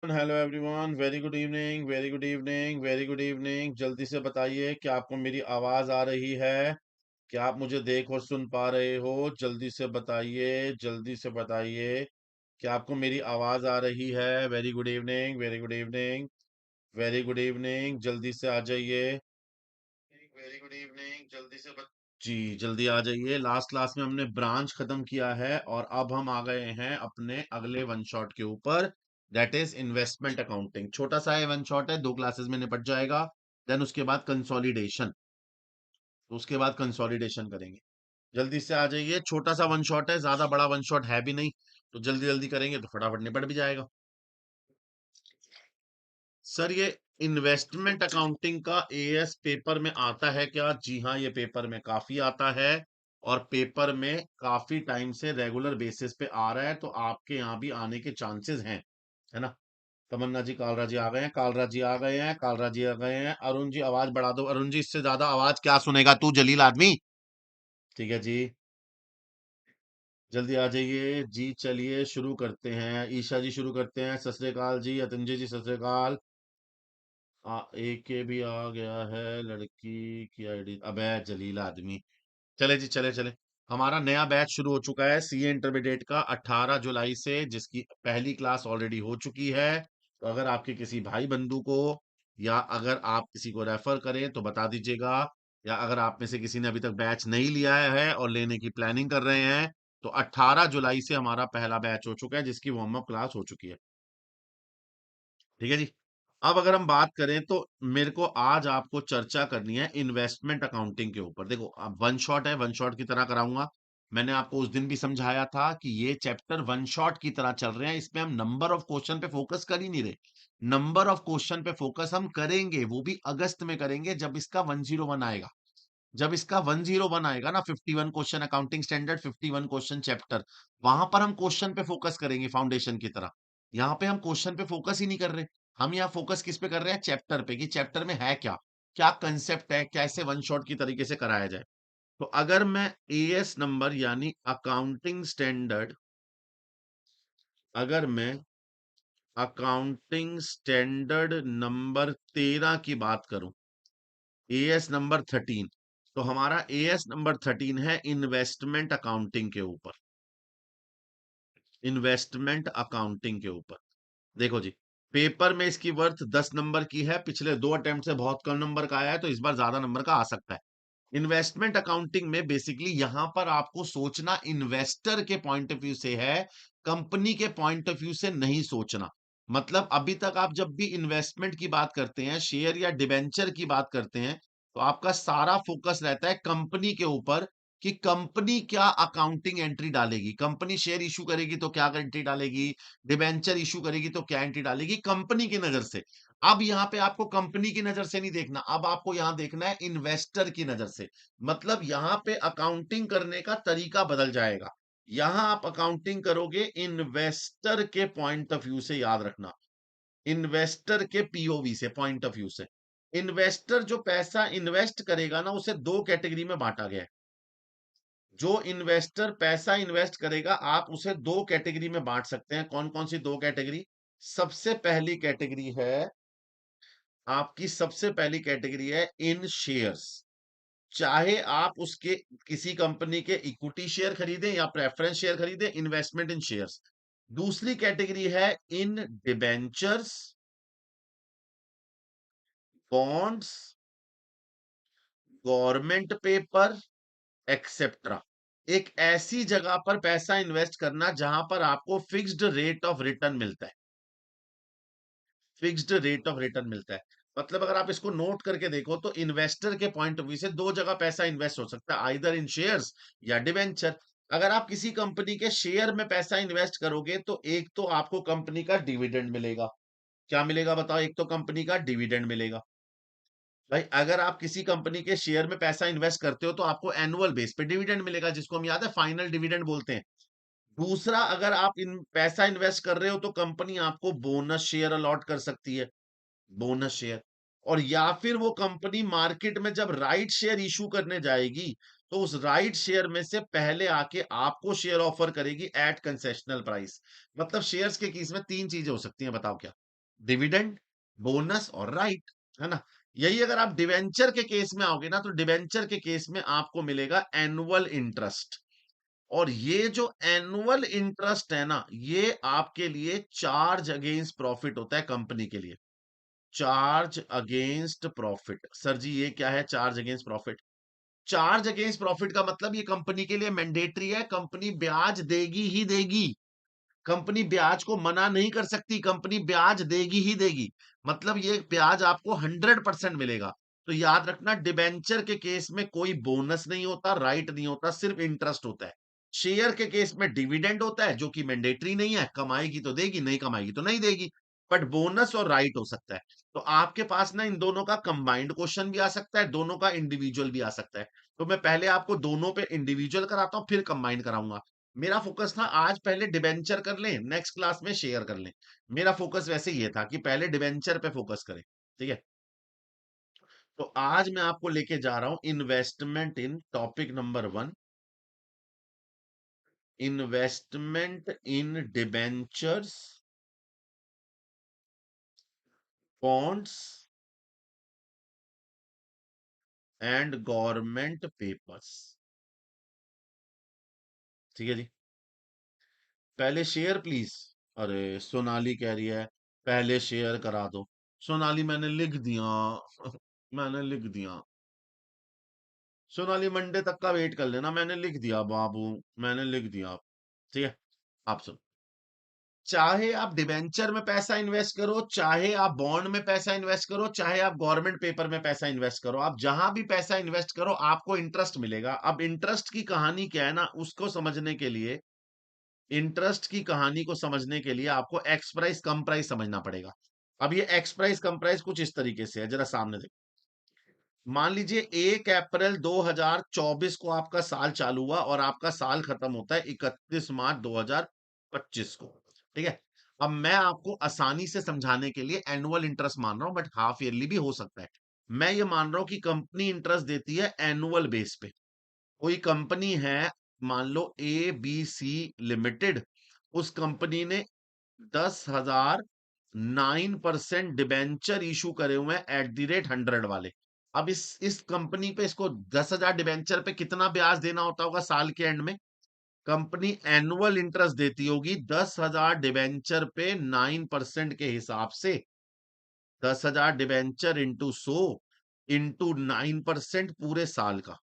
Hello everyone, very good evening, very good evening, very good evening. जल्दी से बताइए कि आपको मेरी आवाज आ रही है? क्या आप मुझे देख और सुन पा रहे हो? जल्दी से बताइए, जल्दी से बताइए कि आपको मेरी आवाज आ रही है। Very good evening, very good evening, very good evening. जल्दी से आ जाइए। वेरी गुड इवनिंग, जल्दी से जी, जल्दी आ जाइए। लास्ट क्लास में हमने ब्रांच खत्म किया है और अब हम आ गए हैं अपने अगले वन शॉट के ऊपर। That is investment accounting. छोटा सा ये वन शॉट है, 2 क्लासेस में निपट जाएगा। देन उसके बाद कंसोलिडेशन, उसके बाद कंसोलिडेशन करेंगे। जल्दी से आ जाइए। छोटा सा वन शॉट है, ज्यादा बड़ा वन शॉट है भी नहीं, तो जल्दी जल्दी करेंगे तो फटाफट निपट भी जाएगा। सर, ये इन्वेस्टमेंट अकाउंटिंग का एएस पेपर में आता है क्या? जी हाँ, ये पेपर में काफी आता है और पेपर में काफी टाइम से रेगुलर बेसिस पे आ रहा है, तो आपके यहाँ भी आने के चांसेस हैं, है ना? तमन्ना जी, कालरा जी आ गए हैं, कालरा जी आ गए हैं, कालरा जी आ गए हैं। अरुण जी, आवाज बढ़ा दो। अरुण जी, इससे ज्यादा आवाज क्या सुनेगा तू, जलील आदमी। ठीक है जी, जल्दी आ जाइए जी। चलिए शुरू करते हैं। ईशा जी शुरू करते हैं। सत श्री अकाल जी। अतंजय जी सत श्री अकाल। एक के भी आ गया है। लड़की की आईडी, अबे जलील आदमी। चले जी, चले चले। हमारा नया बैच शुरू हो चुका है सीए इंटरमीडिएट का 18 जुलाई से, जिसकी पहली क्लास ऑलरेडी हो चुकी है। तो अगर आपके किसी भाई बंधु को, या अगर आप किसी को रेफर करें तो बता दीजिएगा, या अगर आप में से किसी ने अभी तक बैच नहीं लिया है और लेने की प्लानिंग कर रहे हैं, तो 18 जुलाई से हमारा पहला बैच हो चुका है, जिसकी वार्म अप क्लास हो चुकी है। ठीक है जी। अब अगर हम बात करें तो मेरे को आज आपको चर्चा करनी है इन्वेस्टमेंट अकाउंटिंग के ऊपर। देखो, अब वन शॉट है, वन शॉट की तरह कराऊंगा। मैंने आपको उस दिन भी समझाया था कि ये चैप्टर वन शॉट की तरह चल रहे हैं, इसमें हम नंबर ऑफ क्वेश्चन पे फोकस कर ही नहीं रहे। नंबर ऑफ क्वेश्चन पे फोकस हम करेंगे, वो भी अगस्त में करेंगे, जब इसका 101 आएगा। जब इसका 101 आएगा ना, 51 question accounting standard, 51 question chapter, वहां पर हम क्वेश्चन पे फोकस करेंगे फाउंडेशन की तरह। यहाँ पे हम क्वेश्चन पे फोकस ही नहीं कर रहे। हम यहाँ फोकस किस पे कर रहे हैं? चैप्टर पे, कि चैप्टर में है क्या, क्या कंसेप्ट है, कैसे वन शॉट की तरीके से कराया जाए। तो अगर मैं एएस नंबर यानी अकाउंटिंग स्टैंडर्ड, अगर मैं अकाउंटिंग स्टैंडर्ड नंबर 13 की बात करूं, एएस नंबर 13, तो हमारा एएस नंबर 13 है इन्वेस्टमेंट अकाउंटिंग के ऊपर। इन्वेस्टमेंट अकाउंटिंग के ऊपर। देखो जी, पेपर में इसकी वर्थ 10 नंबर की है। पिछले 2 अटेम्प्ट से बहुत कम नंबर का आया है, तो इस बार ज्यादा नंबर का आ सकता है। इन्वेस्टमेंट अकाउंटिंग में बेसिकली यहां पर आपको सोचना इन्वेस्टर के पॉइंट ऑफ व्यू से है, कंपनी के पॉइंट ऑफ व्यू से नहीं सोचना। मतलब अभी तक आप जब भी इन्वेस्टमेंट की बात करते हैं, शेयर या डिबेंचर की बात करते हैं, तो आपका सारा फोकस रहता है कंपनी के ऊपर, कि कंपनी क्या अकाउंटिंग एंट्री डालेगी। कंपनी शेयर इशू करेगी तो क्या एंट्री डालेगी, डिबेंचर इशू करेगी तो क्या एंट्री डालेगी, कंपनी की नजर से। अब यहाँ पे आपको कंपनी की नजर से नहीं देखना, अब आपको यहाँ देखना है इन्वेस्टर की नजर से। मतलब यहाँ पे अकाउंटिंग करने का तरीका बदल जाएगा। यहाँ आप अकाउंटिंग करोगे इन्वेस्टर के पॉइंट ऑफ व्यू से, याद रखना, इन्वेस्टर के पीओवी से, पॉइंट ऑफ व्यू से। इन्वेस्टर जो पैसा इन्वेस्ट करेगा ना, उसे 2 कैटेगरी में बांटा गया है। जो इन्वेस्टर पैसा इन्वेस्ट करेगा, आप उसे 2 कैटेगरी में बांट सकते हैं। कौन कौन सी 2 कैटेगरी? सबसे पहली कैटेगरी है आपकी, सबसे पहली कैटेगरी है इन शेयर्स। चाहे आप उसके किसी कंपनी के इक्विटी शेयर खरीदें या प्रेफरेंस शेयर खरीदें, इन्वेस्टमेंट इन शेयर्स। दूसरी कैटेगरी है in debentures, bonds, government paper, etcetera. एक ऐसी जगह पर पैसा इन्वेस्ट करना जहां पर आपको फिक्स्ड रेट ऑफ रिटर्न मिलता है। फिक्स्ड रेट ऑफ रिटर्न मिलता है। मतलब अगर आप इसको नोट करके देखो, तो इन्वेस्टर के पॉइंट ऑफ व्यू से 2 जगह पैसा इन्वेस्ट हो सकता है, आइदर इन शेयर्स या डिवेंचर। अगर आप किसी कंपनी के शेयर में पैसा इन्वेस्ट करोगे, तो एक तो आपको कंपनी का डिविडेंड मिलेगा। क्या मिलेगा बताओ? एक तो कंपनी का डिविडेंड मिलेगा। भाई, अगर आप किसी कंपनी के शेयर में पैसा इन्वेस्ट करते हो, तो आपको एनुअल बेस पे डिविडेंड मिलेगा, जिसको हम याद है फाइनल डिविडेंड बोलते हैं। दूसरा, अगर आप इन पैसा इन्वेस्ट कर रहे हो, तो कंपनी आपको बोनस शेयर अलॉट कर सकती है, बोनस शेयर। और या फिर वो कंपनी मार्केट में जब राइट शेयर इशू करने जाएगी, तो उस राइट शेयर में से पहले आके आपको शेयर ऑफर करेगी एट कंसेशनल प्राइस। मतलब शेयर्स के केस में 3 चीजें हो सकती हैं, बताओ क्या? डिविडेंड, बोनस और राइट, है ना? यही अगर आप डिवेंचर के केस में आओगे ना, तो डिवेंचर के केस में आपको मिलेगा एनुअल इंटरेस्ट। और ये जो एनुअल इंटरेस्ट है ना, ये आपके लिए चार्ज अगेंस्ट प्रॉफिट होता है कंपनी के लिए। चार्ज अगेंस्ट प्रॉफिट, सर जी ये क्या है charge against profit? Charge against profit का मतलब ये कंपनी के लिए मैंडेटरी है, कंपनी ब्याज देगी ही देगी। कंपनी ब्याज को मना नहीं कर सकती, कंपनी ब्याज देगी ही देगी। मतलब ये ब्याज आपको 100% मिलेगा। तो याद रखना, डिबेंचर के केस में कोई बोनस नहीं होता, राइट नहीं होता, सिर्फ इंटरेस्ट होता है। शेयर के केस में डिविडेंड होता है, जो कि मैंडेटरी नहीं है, कमाएगी तो देगी, नहीं कमाएगी तो नहीं देगी। बट बोनस और राइट हो सकता है। तो आपके पास ना इन दोनों का कंबाइंड क्वेश्चन भी आ सकता है, दोनों का इंडिविजुअल भी आ सकता है। तो मैं पहले आपको दोनों पे इंडिविजुअल कराता हूं, फिर कंबाइंड कराऊंगा। मेरा फोकस था आज पहले डिबेंचर कर लें, नेक्स्ट क्लास में शेयर कर लें। मेरा फोकस वैसे ये था कि पहले डिबेंचर पे फोकस करें। ठीक है? तो आज मैं आपको लेके जा रहा हूं investment in topic number 1, investment in debentures, bonds and government papers. ठीक है जी? पहले शेयर प्लीज। अरे सोनाली कह रही है पहले शेयर करा दो। सोनाली मैंने लिख दिया। मैंने लिख दिया। सोनाली मंडे तक का वेट कर लेना, मैंने लिख दिया बाबू। मैंने लिख दिया। ठीक है? आप सुन, चाहे आप डिबेंचर में पैसा इन्वेस्ट करो, चाहे आप बॉन्ड में पैसा इन्वेस्ट करो, चाहे आप गवर्नमेंट पेपर में पैसा इन्वेस्ट करो, आप जहां भी पैसा इन्वेस्ट करो आपको इंटरेस्ट मिलेगा। अब इंटरेस्ट की कहानी क्या है ना, उसको समझने के लिए, इंटरेस्ट की कहानी को समझने के लिए आपको एक्स प्राइस कम प्राइस समझना पड़ेगा। अब ये एक्स प्राइस कम प्राइस कुछ इस तरीके से है, जरा सामने देखो। मान लीजिए 1 अप्रैल 2024 को आपका साल चालू हुआ और आपका साल खत्म होता है 31 मार्च 2025 को। ठीक है? अब मैं आपको आसानी से समझाने के लिए एनुअल इंटरेस्ट मान रहा हूं, बट हाफ ईयरली भी हो सकता है। मैं ये मान रहा हूं कि कंपनी इंटरेस्ट देती है एनुअल बेस पे। कोई कंपनी है, मान लो ए बी सी लिमिटेड, उस कंपनी ने 10,000 9% डिबेंचर इशू करे हुए हैं एट द रेट 100 वाले। अब इस कंपनी पे, इसको 10,000 डिबेंचर पे कितना ब्याज देना होता होगा साल के एंड में? कंपनी एनुअल इंटरेस्ट देती होगी 10,000 डिबेंचर पे 9% के हिसाब से। 10,000 डिबेंचर इंटू 100 इंटू 9% पूरे साल का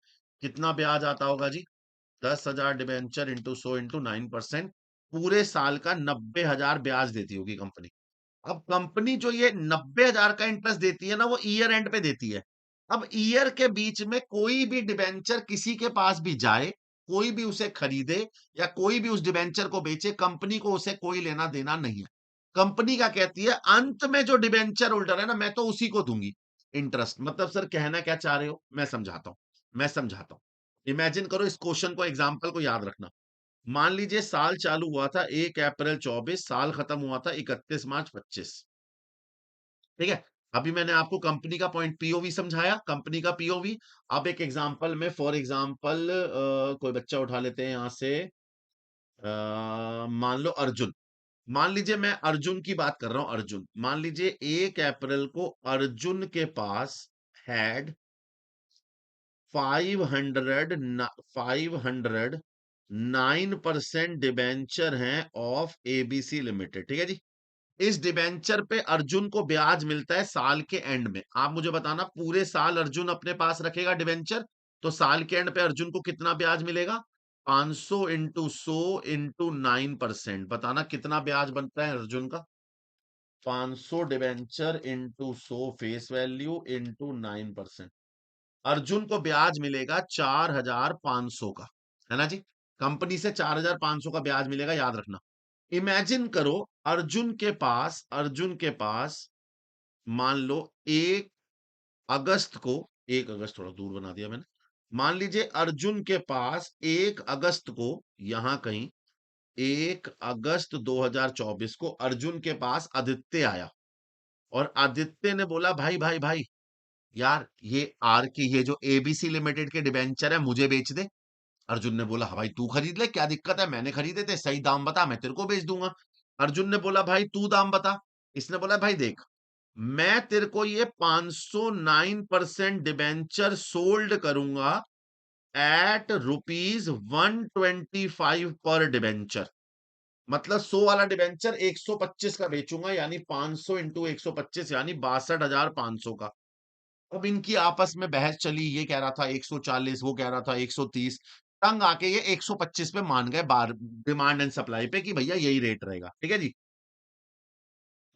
कितना ब्याज आता होगा जी? 10,000 डिबेंचर इंटू 100 इंटू 9% पूरे साल का 90,000 ब्याज देती होगी कंपनी। अब कंपनी जो ये 90,000 का इंटरेस्ट देती है ना, वो ईयर एंड पे देती है। अब ईयर के बीच में कोई भी डिबेंचर किसी के पास भी जाए, कोई भी उसे खरीदे या कोई भी उस डिबेंचर को बेचे, कंपनी को उसे कोई लेना देना नहीं है। कंपनी क्या कहती है, अंत में जो डिबेंचर होल्डर है ना, मैं तो उसी को दूंगी इंटरेस्ट। मतलब सर कहना क्या चाह रहे हो, मैं समझाता हूं। इमेजिन करो, इस क्वेश्चन को, एग्जाम्पल को याद रखना। मान लीजिए साल चालू हुआ था 1 अप्रैल 24, साल खत्म हुआ था 31 मार्च 25। ठीक है? अभी मैंने आपको कंपनी का पॉइंट पीओवी समझाया, कंपनी का पीओवी। अब एक एग्जांपल में, फॉर एग्जांपल कोई बच्चा उठा लेते हैं यहां से। मान लो अर्जुन। मान लीजिए मैं अर्जुन की बात कर रहा हूं, अर्जुन। मान लीजिए 1 अप्रैल को अर्जुन के पास हैड 509% डिबेंचर हैं ऑफ एबीसी लिमिटेड। ठीक है जी? इस डिबेंचर पे अर्जुन को ब्याज मिलता है साल के एंड में। आप मुझे बताना, पूरे साल अर्जुन अपने पास रखेगा डिबेंचर, तो साल के एंड पे अर्जुन को कितना ब्याज मिलेगा? 500 इंटू 100 इंटू 9%। बताना कितना ब्याज बनता है अर्जुन का? 500 debenture into 100 face value into 9%। Arjun को ब्याज मिलेगा 4,500 का, है ना जी? कंपनी से 4,500 का ब्याज मिलेगा, याद रखना। इमेजिन करो, अर्जुन के पास मान लो 1 अगस्त को, 1 अगस्त थोड़ा दूर बना दिया मैंने। मान लीजिए अर्जुन के पास 1 अगस्त को, यहां कहीं 1 अगस्त 2024 को अर्जुन के पास आदित्य आया और आदित्य ने बोला भाई भाई भाई, यार ये आर की, ये जो एबीसी लिमिटेड के डिबेंचर है मुझे बेच दे। अर्जुन ने बोला हाँ भाई तू खरीद ले, क्या दिक्कत है, मैंने खरीदे थे, सही दाम बता, मैं तेरे को बेच दूंगा। अर्जुन ने बोला भाई तू दाम बता। इसने बोला भाई देख, मैं तेरे को ये 509% डिबेंचर सोल्ड करूंगा एट ₹125 पर डिबेंचर। मतलब 100 वाला डिबेंचर 125 का बेचूंगा, यानी 500 इंटू 125 यानी 62,500 का। अब इनकी आपस में बहस चली, ये कह रहा था 140, वो कह रहा था 130। तंग आके ये 125 पे मान गए, बार डिमांड एंड सप्लाई पे, कि भैया यही रेट रहेगा, ठीक है जी,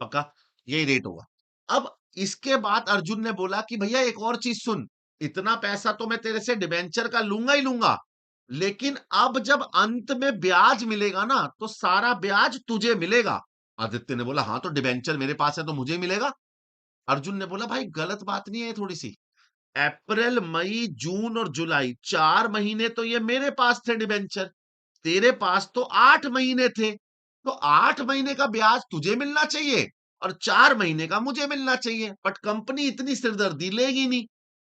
पक्का यही रेट होगा। अब इसके बाद अर्जुन ने बोला कि भैया एक और चीज सुन, इतना पैसा तो मैं तेरे से डिबेंचर का लूंगा ही लूंगा, लेकिन अब जब अंत में ब्याज मिलेगा ना, तो सारा ब्याज तुझे मिलेगा। आदित्य ने बोला हाँ, तो डिबेंचर मेरे पास है तो मुझे ही मिलेगा। अर्जुन ने बोला भाई गलत बात नहीं है थोड़ी सी, अप्रैल मई जून और जुलाई 4 महीने तो ये मेरे पास थे डिबेंचर, तेरे पास तो 8 महीने थे, तो 8 महीने का ब्याज तुझे मिलना चाहिए और 4 महीने का मुझे मिलना चाहिए, बट कंपनी इतनी सिरदर्दी लेगी नहीं,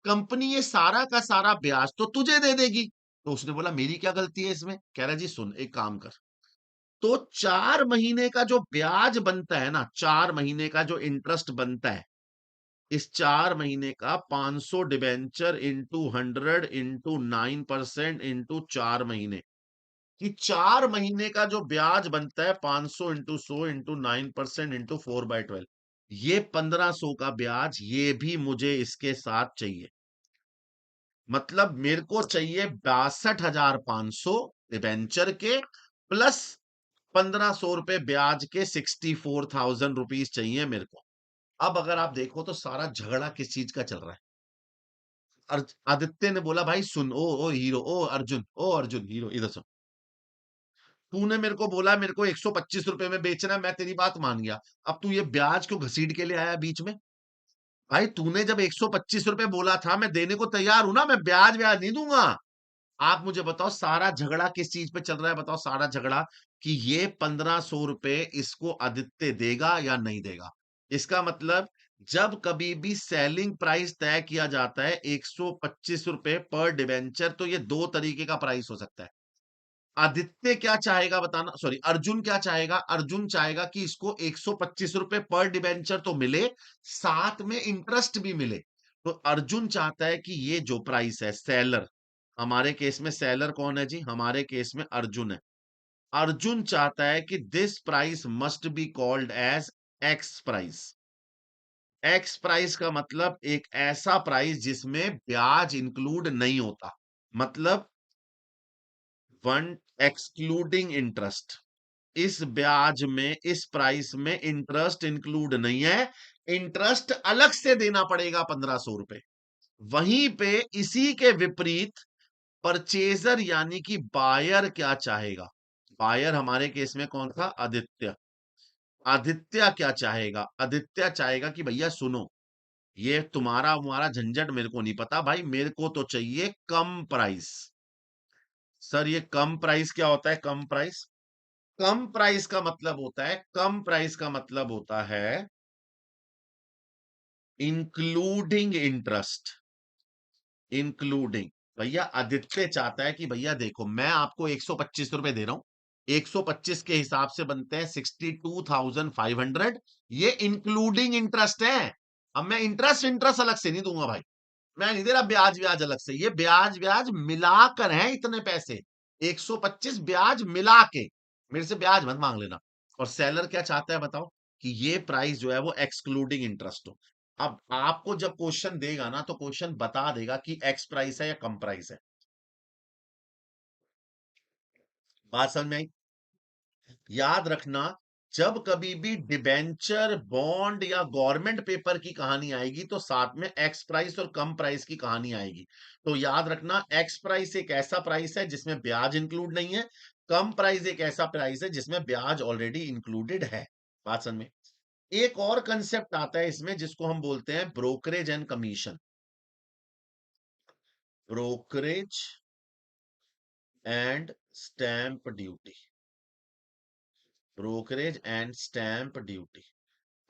कंपनी ये सारा का सारा ब्याज तो तुझे दे देगी। तो उसने बोला मेरी क्या गलती है इसमें? कह रहा जी सुन एक काम कर, तो 4 महीने का जो ब्याज बनता है ना, 4 महीने का जो इंटरेस्ट बनता है, इस 4 महीने का 500 डिबेंचर इंटू 100 इंटू 9% इंटू 4 महीने, कि 4 महीने का जो ब्याज बनता है 500 इंटू 100 इंटू 9% इंटू 4/12, ये 1500 का ब्याज ये भी मुझे इसके साथ चाहिए। मतलब मेरे को चाहिए 62,500 डिबेंचर के, प्लस 1500 रुपए ब्याज के, 64,000 रुपीज चाहिए मेरे को। अब अगर आप देखो तो सारा झगड़ा किस चीज का चल रहा है। आदित्य ने बोला भाई सुन, ओ हीरो, ओ अर्जुन हीरो, इधर सुन, तूने मेरे को बोला मेरे को 125 रुपए में बेचना है, मैं तेरी बात मान गया, अब तू ये ब्याज क्यों घसीट के ले आया बीच में? भाई तूने जब 125 रुपए बोला था, मैं देने को तैयार हूं ना, मैं ब्याज ब्याज नहीं दूंगा। आप मुझे बताओ सारा झगड़ा किस चीज पे चल रहा है? बताओ सारा झगड़ा कि ये 1500 रुपए इसको आदित्य देगा या नहीं देगा। इसका मतलब जब कभी भी सेलिंग प्राइस तय किया जाता है 125 रुपए पर डिवेंचर, तो ये दो तरीके का प्राइस हो सकता है। आदित्य क्या चाहेगा बताना, सॉरी अर्जुन क्या चाहेगा? अर्जुन चाहेगा कि इसको 125 रुपए पर डिबेंचर तो मिले, साथ में इंटरेस्ट भी मिले। तो अर्जुन चाहता है कि ये जो प्राइस है, सेलर, हमारे केस में सेलर कौन है जी? हमारे केस में अर्जुन है। अर्जुन चाहता है कि this price must be called as X price. X price का मतलब एक ऐसा प्राइस जिसमें ब्याज इंक्लूड नहीं होता, मतलब वन एक्सक्लूडिंग इंटरेस्ट। इस ब्याज में, इस प्राइस में इंटरेस्ट इंक्लूड नहीं है, इंटरेस्ट अलग से देना पड़ेगा 1500 रुपए। वहीं पे इसी के विपरीत परचेजर यानी कि बायर क्या चाहेगा? बायर हमारे केस में कौन था? आदित्य। आदित्य क्या चाहेगा? आदित्य चाहेगा कि भैया सुनो, ये तुम्हारा हमारा झंझट मेरे को नहीं पता भाई, मेरे को तो चाहिए कम प्राइस। सर ये कम प्राइस क्या होता है? कम प्राइस, कम प्राइस का मतलब होता है, कम प्राइस का मतलब होता है इंक्लूडिंग इंटरेस्ट, इंक्लूडिंग। भैया आदित्य चाहता है कि भैया देखो, मैं आपको 125 रुपए दे रहा हूं, 125 के हिसाब से बनते हैं 62,500, ये इंक्लूडिंग इंटरेस्ट है। अब मैं इंटरेस्ट इंटरेस्ट अलग से नहीं दूंगा भाई, मैं नहीं दे रहा ब्याज ब्याज अलग से, ये ब्याज ब्याज मिलाकर है इतने पैसे, 125 ब्याज मिला के, मेरे से ब्याज मत मांग लेना। और सेलर क्या चाहता है बताओ? कि ये प्राइस जो है वो एक्सक्लूडिंग इंटरेस्ट हो। अब आपको जब क्वेश्चन देगा ना, तो क्वेश्चन बता देगा कि एक्स प्राइस है या कम प्राइस है। बात समझ में आई? याद रखना, जब कभी भी डिबेंचर, बॉन्ड या गवर्नमेंट पेपर की कहानी आएगी, तो साथ में एक्स प्राइस और कम प्राइस की कहानी आएगी। तो याद रखना, एक्स प्राइस एक ऐसा प्राइस है जिसमें ब्याज इंक्लूड नहीं है, कम प्राइस एक ऐसा प्राइस है जिसमें ब्याज ऑलरेडी इंक्लूडेड है। बात समझ में? एक और कंसेप्ट आता है इसमें जिसको हम बोलते हैं brokerage and commission. Brokerage and stamp duty, brokerage and stamp duty.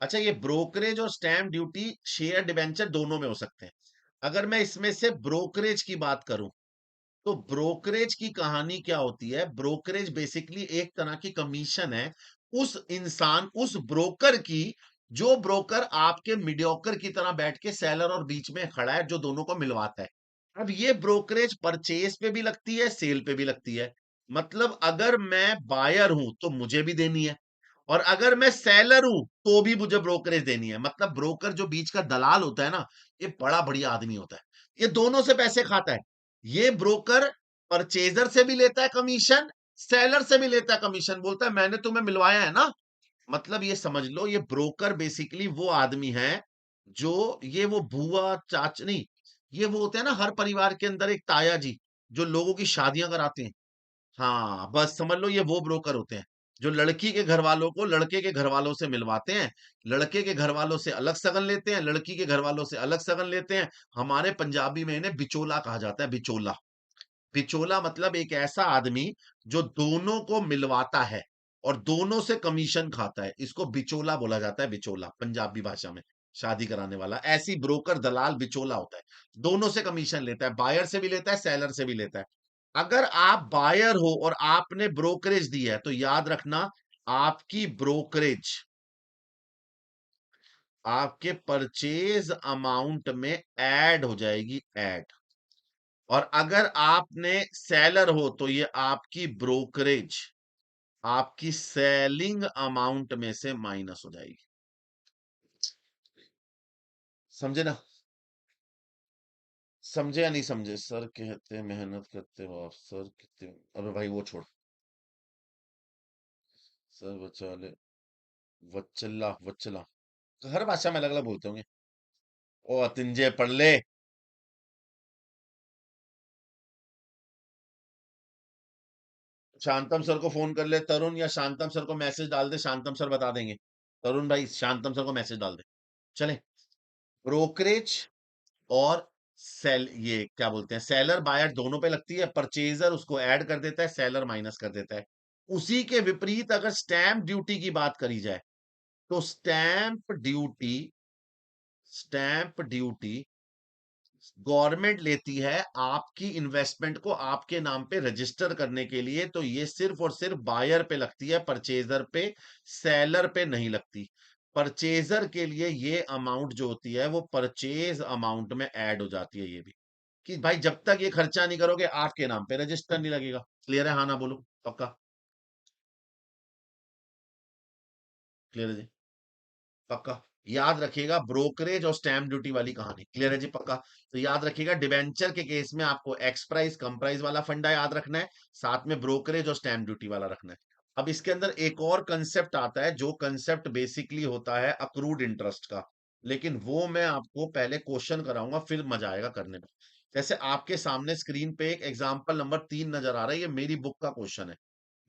अच्छा, ये ब्रोकरेज और स्टैंप ड्यूटी शेयर डिबेंचर दोनों में हो सकते हैं। अगर मैं इसमें से ब्रोकरेज की बात करूं, तो ब्रोकरेज की कहानी क्या होती है? ब्रोकरेज बेसिकली एक तरह की कमीशन है उस इंसान, उस ब्रोकर की, जो ब्रोकर आपके मीडियोकर की तरह बैठ के सेलर और बीच में खड़ा है, जो दोनों को मिलवाता है। अब ये ब्रोकरेज परचेज पे भी लगती है, सेल पे भी लगती है। मतलब अगर मैं बायर हूं तो मुझे भी देनी है, और अगर मैं सेलर हूं तो भी मुझे ब्रोकरेज देनी है। मतलब ब्रोकर जो बीच का दलाल होता है ना, ये बड़ा बढ़िया आदमी होता है। ये दोनों से पैसे खाता है। ये ब्रोकर परचेजर से भी लेता है कमीशन, सेलर से भी लेता है कमीशन। बोलता है मैंने तुम्हें मिलवाया है ना। मतलब ये समझ लो, ये ब्रोकर बेसिकली वो आदमी है जो, ये वो बुआ चाच नहीं, ये वो होते हैं ना हर परिवार के अंदर एक ताया जी, जो लोगों की शादियां कराते हैं। हाँ, बस समझ लो ये वो ब्रोकर होते हैं जो लड़की के घर वालों को लड़के के घर वालों से मिलवाते हैं, लड़के के घर वालों से अलग सगन लेते हैं, लड़की के घर वालों से अलग सगन लेते हैं। हमारे पंजाबी में इन्हें बिचोला कहा जाता है, बिचोला। बिचोला मतलब एक ऐसा आदमी जो दोनों को मिलवाता है और दोनों से कमीशन खाता है, इसको बिचोला बोला जाता है, बिचोला पंजाबी भाषा में। शादी कराने वाला ऐसी ब्रोकर दलाल बिचोला होता है, दोनों से कमीशन लेता है, बायर से भी लेता है, सेलर से भी लेता है। अगर आप बायर हो और आपने ब्रोकरेज दी है तो याद रखना, आपकी ब्रोकरेज आपके परचेज अमाउंट में ऐड हो जाएगी, ऐड। और अगर आपने सेलर हो तो ये आपकी ब्रोकरेज आपकी सेलिंग अमाउंट में से माइनस हो जाएगी। समझे ना? समझे या नहीं समझे? सर कहते मेहनत करते हो आप, सर कहते, अबे भाई वो छोड़। सर बचा ले, वच्चला वच्चला, हर भाषा में अलग अलग बोलते होंगे। ओ अतिंजे पढ़ ले। शांतम सर को फोन कर ले तरुण, या शांतम सर को मैसेज डाल दे, शांतम सर बता देंगे। तरुण भाई शांतम सर को मैसेज डाल दे। चले। ब्रोकरेज और सेल, ये क्या बोलते हैं, सेलर बायर दोनों पे लगती है, परचेजर उसको ऐड कर देता है, सेलर माइनस कर देता है। उसी के विपरीत अगर स्टैंप ड्यूटी की बात करी जाए तो स्टैंप ड्यूटी गवर्नमेंट लेती है आपकी इन्वेस्टमेंट को आपके नाम पे रजिस्टर करने के लिए, तो ये सिर्फ और सिर्फ बायर पे लगती है, परचेजर पे, सेलर पे नहीं लगती। परचेजर के लिए ये अमाउंट जो होती है वो परचेज अमाउंट में ऐड हो जाती है, ये भी, कि भाई जब तक ये खर्चा नहीं करोगे आपके नाम पे रजिस्टर नहीं लगेगा। क्लियर है? हाँ ना बोलो, पक्का? क्लियर है जी? पक्का? याद रखिएगा ब्रोकरेज और स्टैंप ड्यूटी वाली कहानी। क्लियर है जी? पक्का? तो याद रखिएगा डिवेंचर के केस में आपको एक्स प्राइस कम प्राइस वाला फंडा याद रखना है, साथ में ब्रोकरेज और स्टैंप ड्यूटी वाला रखना है। अब इसके अंदर एक और कंसेप्ट आता है, जो कंसेप्ट बेसिकली होता है अक्रूड इंटरेस्ट का, लेकिन वो मैं आपको पहले क्वेश्चन कराऊंगा, फिर मजा आएगा करने में। जैसे आपके सामने स्क्रीन पे एक एग्जाम्पल नंबर 3 नजर आ रहा है, ये मेरी बुक का क्वेश्चन है।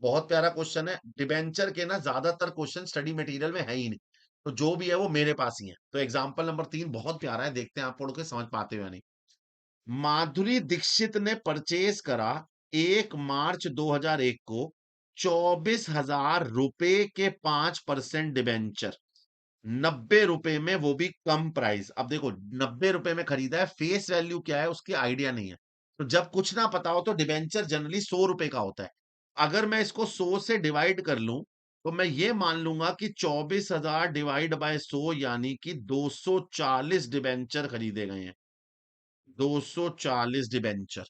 बहुत प्यारा क्वेश्चन है। डिबेंचर के ना ज्यादातर क्वेश्चन स्टडी मटेरियल में है ही नहीं, तो जो भी है वो मेरे पास ही है। तो एग्जाम्पल नंबर 3 बहुत प्यारा है, देखते हैं आप पढ़ के समझ पाते हो या नहीं। माधुरी दीक्षित ने परचेज करा 1 मार्च 2001 को 24,000 रुपए के 5% डिबेंचर, 90 रुपए में, वो भी कम प्राइस। अब देखो 90 रुपए में खरीदा है, फेस वैल्यू क्या है उसकी आइडिया नहीं है। तो जब कुछ ना पता हो तो डिबेंचर जनरली 100 रुपए का होता है। अगर मैं इसको 100 से डिवाइड कर लूं तो मैं ये मान लूंगा कि 24,000 डिवाइड बाय 100 यानी कि 240 डिबेंचर खरीदे गए हैं। 240 डिबेंचर।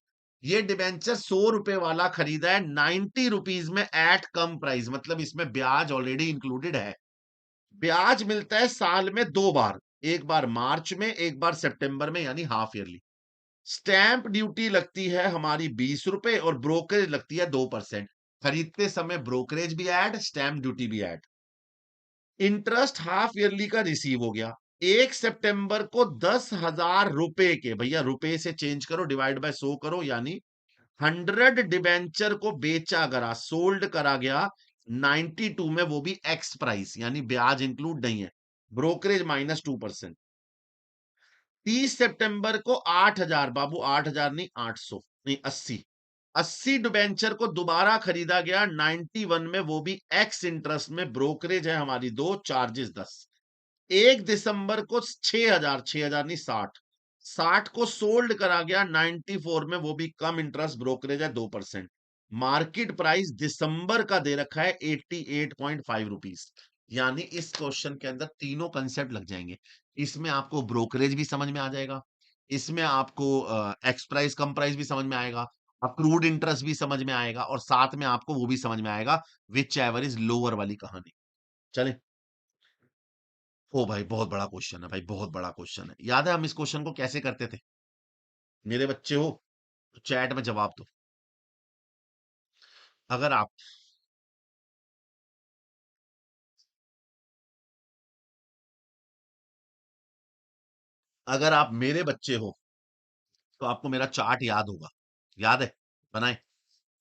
ये डिबेंचर 100 रुपए वाला खरीदा है 90 रुपीज में एट कम प्राइस, मतलब इसमें ब्याज ऑलरेडी इंक्लूडेड है। ब्याज मिलता है साल में 2 बार, एक बार मार्च में, एक बार सितंबर में, यानी हाफ ईयरली। स्टैंप ड्यूटी लगती है हमारी 20 रुपए और ब्रोकरेज लगती है 2%। खरीदते समय ब्रोकरेज भी ऐड, स्टैंप ड्यूटी भी ऐड। इंटरेस्ट हाफ ईयरली का रिसीव हो गया। 1 सितंबर को 10,000 रुपए के, भैया रुपए से चेंज करो, डिवाइड बाय 100 करो, यानी 100 डिबेंचर को बेचा गया, सोल्ड करा गया 92 में, वो भी एक्स प्राइस, यानी ब्याज इंक्लूड नहीं है, ब्रोकरेज -2%। 30 सितंबर को 8,000, बाबू 8,000 नहीं 800 नहीं 80 डिबेंचर को दोबारा खरीदा गया 91 में, वो भी एक्स इंटरेस्ट में, ब्रोकरेज है हमारी 2, चार्जेस 10। 1 दिसंबर को 6,000, 6,000 नहीं 60 को सोल्ड करा गया 94 में, वो भी कम इंटरेस्ट, ब्रोकरेज है 2%। मार्केट प्राइस दिसंबर का दे रखा है 88.5 रुपीज। यानी इस क्वेश्चन के अंदर तीनों कंसेप्ट लग जाएंगे। इसमें आपको ब्रोकरेज भी समझ में आ जाएगा, इसमें आपको एक्स प्राइस कम प्राइस भी समझ में आएगा, अक्रूड इंटरेस्ट भी समझ में आएगा, और साथ में आपको वो भी समझ में आएगा विच एवर इज लोअर वाली कहानी। चले। ओ भाई बहुत बड़ा क्वेश्चन है भाई, बहुत बड़ा क्वेश्चन है। याद है हम इस क्वेश्चन को कैसे करते थे? मेरे बच्चे हो तो चैट में जवाब दो। अगर आप अगर आप मेरे बच्चे हो तो आपको मेरा चार्ट याद होगा। याद है? बनाए?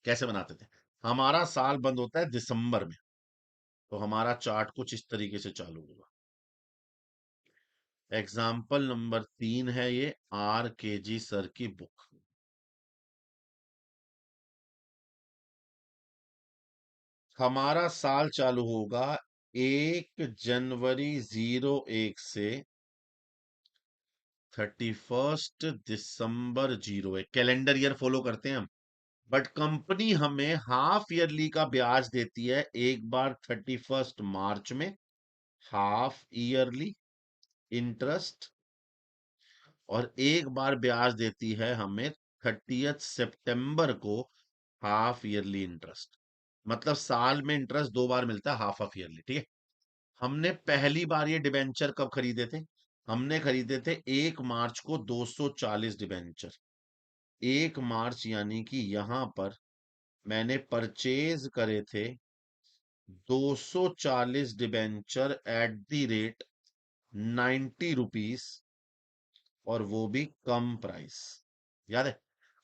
कैसे बनाते थे? हमारा साल बंद होता है दिसंबर में, तो हमारा चार्ट कुछ इस तरीके से चालू होगा। एग्जाम्पल नंबर 3 है ये, आर के जी सर की बुक। हमारा साल चालू होगा 1 जनवरी 01 से 31 दिसंबर 01। कैलेंडर ईयर फॉलो करते हैं हम। बट कंपनी हमें हाफ ईयरली का ब्याज देती है, एक बार 31 मार्च में हाफ ईयरली इंटरेस्ट, और एक बार ब्याज देती है हमें 30 सितंबर को हाफ ईयरली इंटरेस्ट। मतलब साल में इंटरेस्ट दो बार मिलता है, हाफ ऑफ ईयरली। ठीक है। हमने पहली बार ये डिबेंचर कब खरीदे थे? हमने खरीदे थे 1 मार्च को 240 डिबेंचर। 1 मार्च यानी कि यहां पर मैंने परचेज करे थे 240 debenture at the rate 90 rupees, और वो भी कम प्राइस। याद है?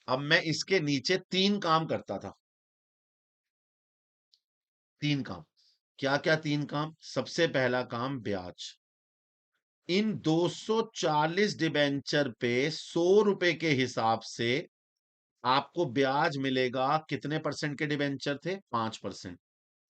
अब मैं इसके नीचे तीन काम करता था। तीन काम। क्या क्या तीन काम? सबसे पहला काम ब्याज। इन 240 डिबेंचर पे 100 रुपए के हिसाब से आपको ब्याज मिलेगा। कितने परसेंट के डिबेंचर थे? 5%।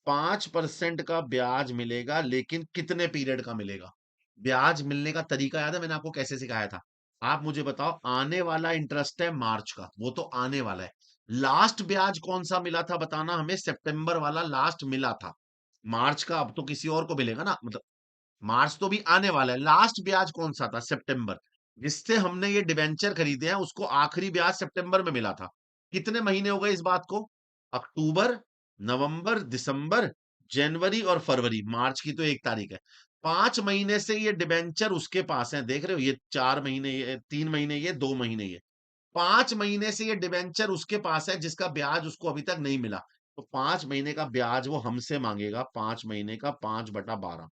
5% का ब्याज मिलेगा, लेकिन कितने पीरियड का मिलेगा? ब्याज मिलने का तरीका याद है मैंने आपको कैसे सिखाया था? आप मुझे बताओ, आने वाला इंटरेस्ट है मार्च का, वो तो आने वाला है। लास्ट ब्याज कौन सा मिला था बताना हमें? सितंबर वाला लास्ट मिला था। मार्च का अब तो किसी और को मिलेगा ना, मतलब मार्च तो भी आने वाला है। लास्ट ब्याज कौन सा था? सितंबर। जिससे हमने ये डिबेंचर खरीदे हैं उसको आखिरी ब्याज सितंबर में मिला था। कितने महीने हो गए इस बात को? अक्टूबर, नवंबर, दिसंबर, जनवरी और फरवरी। मार्च की तो 1 तारीख है। 5 महीने से ये डिबेंचर उसके पास है। देख रहे हो? ये 4 महीने, ये 3 महीने, ये 2 महीने, ये 5 महीने से ये डिबेंचर उसके पास है जिसका ब्याज उसको अभी तक नहीं मिला। तो 5 महीने का ब्याज वो हमसे मांगेगा। 5 महीने का 5/12,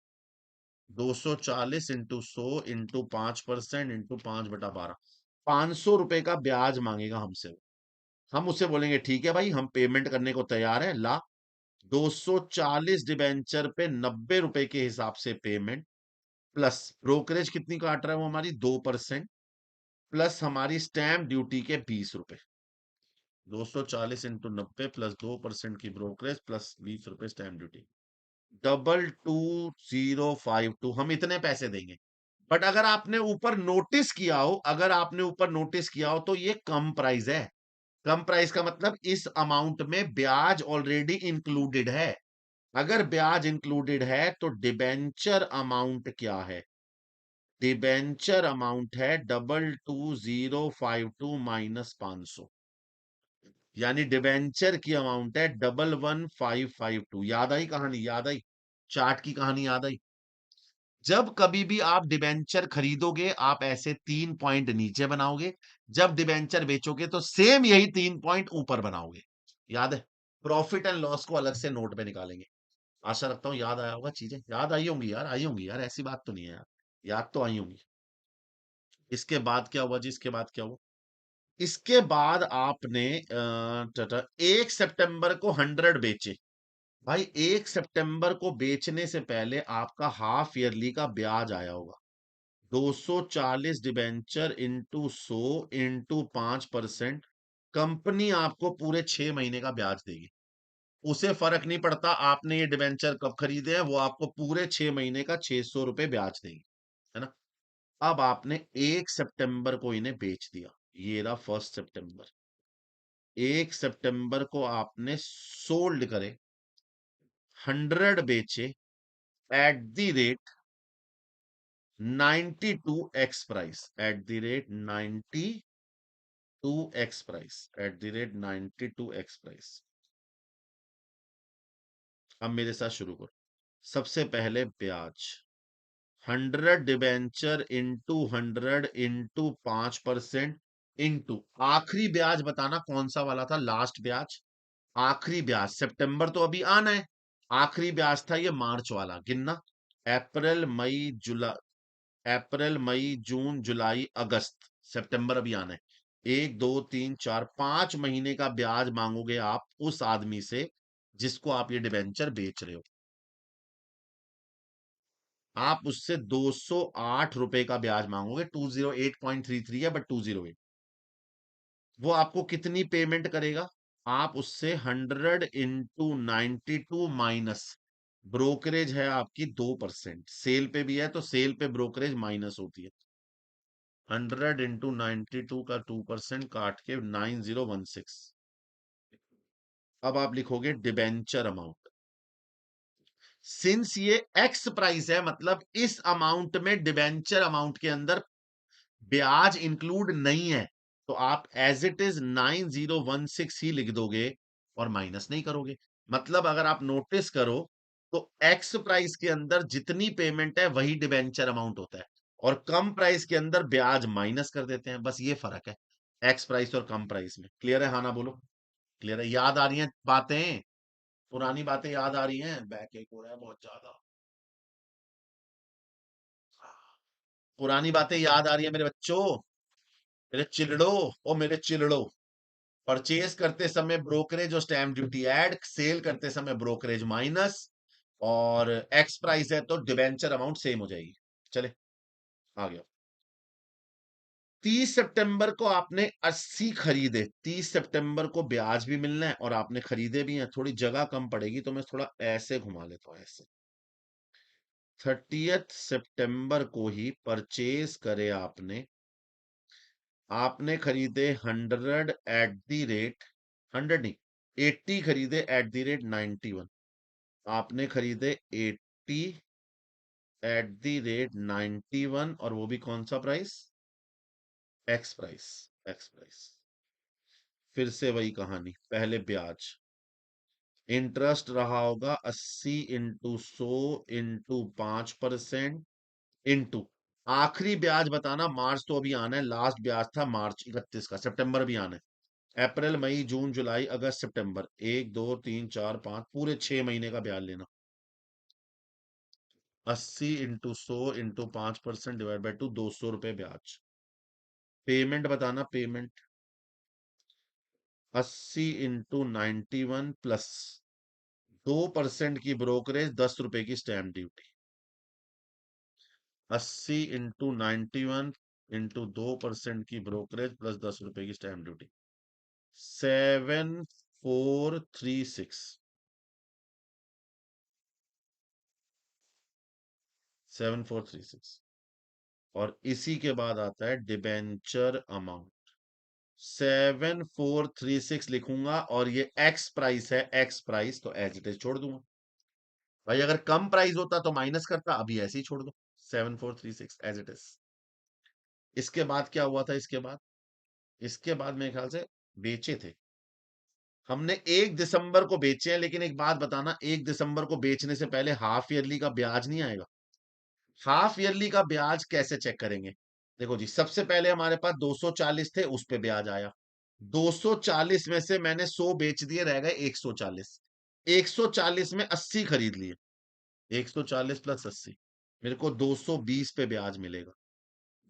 240 × 100 इंटू 5% इंटू 5/12, 500 रुपए का ब्याज मांगेगा हमसे वो। हम उससे बोलेंगे ठीक है भाई, हम पेमेंट करने को तैयार है, ला। 240 डिबेंचर पे 90 रुपए के हिसाब से पेमेंट, प्लस ब्रोकरेज कितनी काट रहा है वो हमारी? 2%, प्लस हमारी स्टैंप ड्यूटी के 20 रुपए। 240 × 90 प्लस 2% की ब्रोकरेज प्लस 20 रुपए स्टैंप ड्यूटी, 222052। हम इतने पैसे देंगे। बट अगर आपने ऊपर नोटिस किया हो, अगर आपने ऊपर नोटिस किया हो तो ये कम प्राइस है। कम प्राइस का मतलब इस अमाउंट में ब्याज ऑलरेडी इंक्लूडेड है। अगर ब्याज इंक्लूडेड है तो डिबेंचर अमाउंट क्या है? डिबेंचर अमाउंट है 22052 -500। यानी डिबेंचर की अमाउंट है 11552। याद आई कहानी? याद आई? चार्ट की कहानी याद आई? जब कभी भी आप डिबेंचर खरीदोगे आप ऐसे 3 पॉइंट नीचे बनाओगे, जब डिबेंचर बेचोगे तो सेम यही 3 पॉइंट ऊपर बनाओगे। याद है? प्रॉफिट एंड लॉस को अलग से नोट पे निकालेंगे। आशा रखता हूं याद आया होगा। चीजें याद आई होंगी यार, आई होंगी यार, ऐसी बात तो नहीं है यार। याद तो आई होंगी। इसके बाद क्या हुआ जी? इसके बाद क्या हुआ? इसके बाद आपने 1 सितंबर को 100 बेचे। भाई 1 सितंबर को बेचने से पहले आपका हाफ ईयरली का ब्याज आया होगा। 240 डिबेंचर इंटू 100 इंटू 5%। कंपनी आपको पूरे 6 महीने का ब्याज देगी। उसे फर्क नहीं पड़ता आपने ये डिबेंचर कब खरीदे हैं, वो आपको पूरे 6 महीने का 600 रुपए ब्याज देगी। है ना? अब आपने 1 सितंबर को इन्हें बेच दिया। ये रहा 1 सितंबर। 1 सितंबर को आपने सोल्ड करे, 100 बेचे at the rate 92x price, at the rate 92x price, at the rate 92x price. अब मेरे साथ शुरू करो। सबसे पहले ब्याज 100 डिबेंचर इंटू 100 इंटू 5% इंटू आखिरी ब्याज बताना कौन सा वाला था, लास्ट ब्याज, आखिरी ब्याज। सितंबर तो अभी आना है, आखिरी ब्याज था ये मार्च वाला, गिनना। अप्रैल मई जुलाई, अप्रैल मई जून जुलाई अगस्त, सितंबर अभी आना है। 1 2 3 4 5 महीने का ब्याज मांगोगे आप उस आदमी से जिसको आप ये डिबेंचर बेच रहे हो। आप उससे 208 रुपए का ब्याज मांगोगे। 208.33 है, बट 208। वो आपको कितनी पेमेंट करेगा? आप उससे 100 into 92 माइनस, ब्रोकरेज है आपकी 2%, सेल पे भी है तो सेल पे ब्रोकरेज माइनस होती है। 100 into 92 का 2% काट के 9016। अब आप लिखोगे डिबेंचर अमाउंट। सिंस ये एक्स प्राइस है, मतलब इस अमाउंट में, डिबेंचर अमाउंट के अंदर ब्याज इंक्लूड नहीं है, तो आप एज इट इज 9016 ही लिख दोगे और माइनस नहीं करोगे। मतलब अगर आप नोटिस करो तो एक्स प्राइस के अंदर जितनी पेमेंट है वही डिबेंचर अमाउंट होता है, और कम प्राइस के अंदर ब्याज माइनस कर देते हैं। बस ये फर्क है एक्स प्राइस और कम प्राइस में। क्लियर है? हाँ ना बोलो। क्लियर है? याद आ रही हैं बातें? पुरानी बातें याद आ रही हैं? बैक एक हो रहा है बहुत ज्यादा। पुरानी बातें याद आ रही है मेरे बच्चों, मेरे चिलड़ो, ओ मेरे चिलड़ो। परचेज करते समय ब्रोकरेज और स्टैम्प ड्यूटी ऐड, सेल करते समय ब्रोकरेज माइनस, और एक्स प्राइस है तो डिबेंचर अमाउंट सेम हो जाएगी। चले, आ गया। 30 सितंबर को आपने 80 खरीदे, 30 सितंबर को ब्याज भी मिलना है और आपने खरीदे भी हैं। थोड़ी जगह कम पड़ेगी तो मैं थोड़ा ऐसे घुमा लेता हूं, ऐसे। 30 सितंबर को ही परचेज करे आपने, आपने खरीदे 100 एट दी रेट, 100 नहीं, 80 खरीदे एट दी रेट 91। आपने खरीदे 80 एट दी रेट 91, और वो भी कौन सा price? X price, X price. फिर से वही कहानी, पहले ब्याज, इंटरेस्ट रहा होगा 80 into 100 into 5% इंटू आखिरी ब्याज बताना। मार्च तो अभी आना है, लास्ट ब्याज था मार्च 31 का। सितंबर भी आना है, अप्रैल मई जून जुलाई अगस्त सितंबर, 1 2 3 4 5, पूरे 6 महीने का ब्याज लेना। 80 into 100 into 5% डिवाइड बाई 2, 200 रुपए ब्याज। पेमेंट बताना, पेमेंट 80 into 91 प्लस 2% की ब्रोकरेज, 10 रुपए की स्टैम्प ड्यूटी। 80 into 91 into 2% की ब्रोकरेज प्लस 10 रुपए की स्टैम्प ड्यूटी। 7436, 7436। और इसी के बाद आता है डिबेंचर अमाउंट। 7436 लिखूंगा, और ये एक्स प्राइस है, एक्स प्राइस तो एज इट इज छोड़ दूंगा। भाई अगर कम प्राइस होता तो माइनस करता, अभी ऐसे ही छोड़ दो। 7436 एज इट इज। इसके बाद क्या हुआ था? इसके बाद, इसके बाद मेरे ख्याल से बेचे थे हमने। 1 दिसंबर को बेचे हैं, लेकिन एक बात बताना, 1 दिसंबर को बेचने से पहले हाफ ईयरली का ब्याज नहीं आएगा? हाफ ईयरली का ब्याज कैसे चेक करेंगे? देखो जी, सबसे पहले हमारे पास 240 थे, उस पे ब्याज आया। 240 में से मैंने 100 बेच दिए, रह गए 140। 140 में 80 खरीद लिए, 140 प्लस 80, मेरे को 220 पे ब्याज मिलेगा।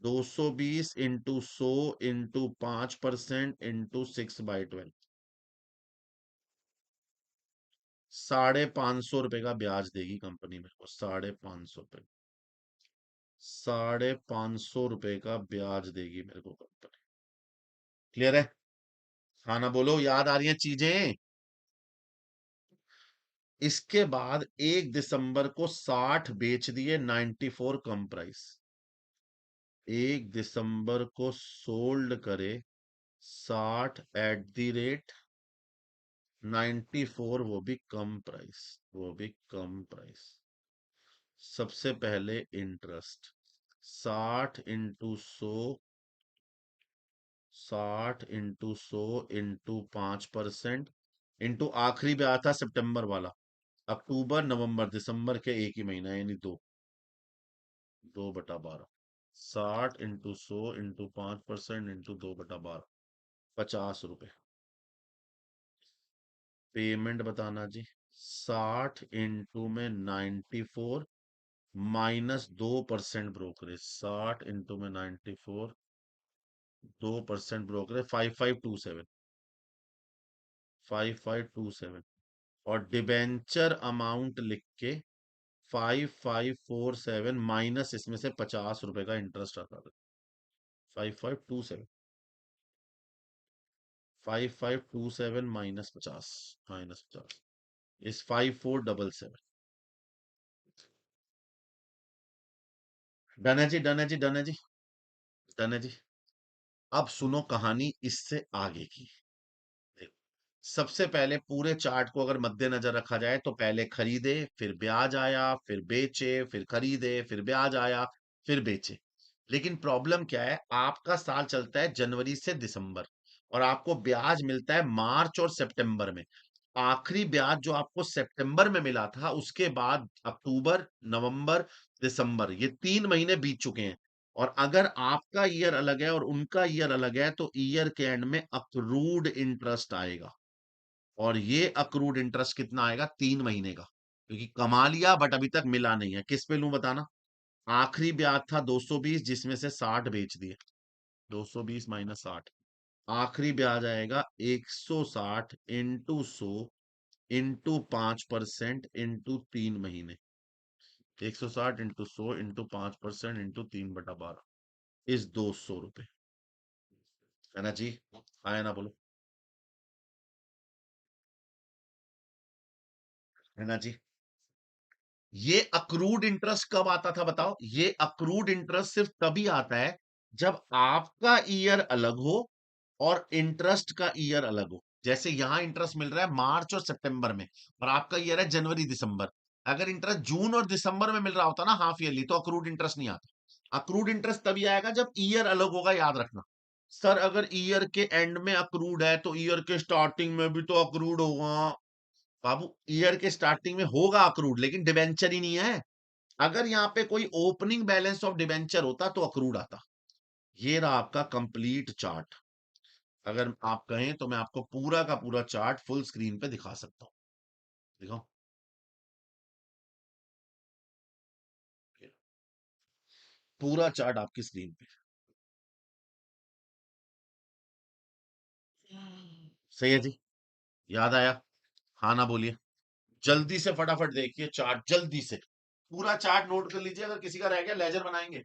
220 इंटू 100 इंटू 5% इंटू 6/12, 550 रुपए का ब्याज देगी कंपनी मेरे को। 550 रुपए, 550 रुपए का ब्याज देगी मेरे को कंपनी। क्लियर है? हाँ ना बोलो, याद आ रही हैं चीजें? इसके बाद 1 दिसंबर को 60 बेच दिए, 94 कम प्राइस। 1 दिसंबर को सोल्ड करे 60 एट द रेट 94, वो भी कम प्राइस, वो भी कम प्राइस। सबसे पहले इंटरेस्ट 60 × 100, 60 × 100 × 5%, इंटू आखिरी ब्याज था सितंबर वाला, अक्टूबर नवंबर दिसंबर के एक ही महीना यानी 2/12, 60 × 100 × 5% इंटू 2/12, 50 रुपए। पेमेंट बताना जी, 60 में 94 -2% ब्रोकरेज, 60 में 94, 2% ब्रोकरेज, 5527, 5527, और डिबेंचर अमाउंट लिख के 5547 माइनस इसमें से 50 रुपए का इंटरेस्ट आता था। 5527, 5527 -50 इस 5477। डन है जी, डन है जी, डन है जी, डन है जी। अब सुनो कहानी इससे आगे की। देखो, सबसे पहले पूरे चार्ट को अगर मद्देनजर रखा जाए तो पहले खरीदे, फिर ब्याज आया, फिर बेचे, फिर खरीदे, फिर ब्याज आया, फिर बेचे। लेकिन प्रॉब्लम क्या है, आपका साल चलता है जनवरी से दिसंबर, और आपको ब्याज मिलता है मार्च और सितंबर में। आखिरी ब्याज जो आपको सितंबर में मिला था, उसके बाद अक्टूबर, नवंबर, दिसंबर, ये 3 महीने बीत चुके हैं। और अगर आपका ईयर अलग है और उनका ईयर अलग है, तो ईयर के एंड में अक्रूड इंटरेस्ट आएगा। और ये अक्रूड इंटरेस्ट कितना आएगा, 3 महीने का, क्योंकि कमा लिया बट अभी तक मिला नहीं है। किस पे लूं बताना। आखिरी ब्याज था 220, जिसमें से 60 बेच दिए, 220 -60, आखिरी ब्याज आएगा 160 इंटू 100 इंटू 5% इंटू 3 महीने, 160 इंटू 100 इंटू 5% इंटू 3/12 इस 200 रुपए। है ना जी, आया ना बोलो, है ना जी। ये अक्रूड इंटरेस्ट कब आता था बताओ। ये अक्रूड इंटरेस्ट सिर्फ तभी आता है जब आपका ईयर अलग हो और इंटरेस्ट का ईयर अलग हो। जैसे यहां इंटरेस्ट मिल रहा है मार्च और सितंबर में, और आपका ईयर है जनवरी दिसंबर। अगर इंटरेस्ट जून और दिसंबर में मिल रहा होता ना हाफ ईयरली, तो अक्रूड इंटरेस्ट नहीं आता। अक्रूड इंटरेस्ट तभी आएगा जब ईयर अलग होगा, याद रखना। सर अगर ईयर के एंड में अक्रूड है तो ईयर के स्टार्टिंग में भी तो अक्रूड होगा। बाबू, ईयर के स्टार्टिंग में होगा अक्रूड, लेकिन डिबेंचर ही नहीं है। अगर यहाँ पे कोई ओपनिंग बैलेंस ऑफ डिबेंचर होता तो अक्रूड आता। ये रहा आपका कंप्लीट चार्ट। अगर आप कहें तो मैं आपको पूरा का पूरा चार्ट फुल स्क्रीन पे दिखा सकता हूँ। दिखाओ, पूरा चार्ट आपकी स्क्रीन पे। सही है जी, याद आया। हाँ ना बोलिए, जल्दी से फटाफट देखिए चार्ट, जल्दी से पूरा चार्ट नोट कर लीजिए। अगर किसी का रह गया लेजर बनाएंगे।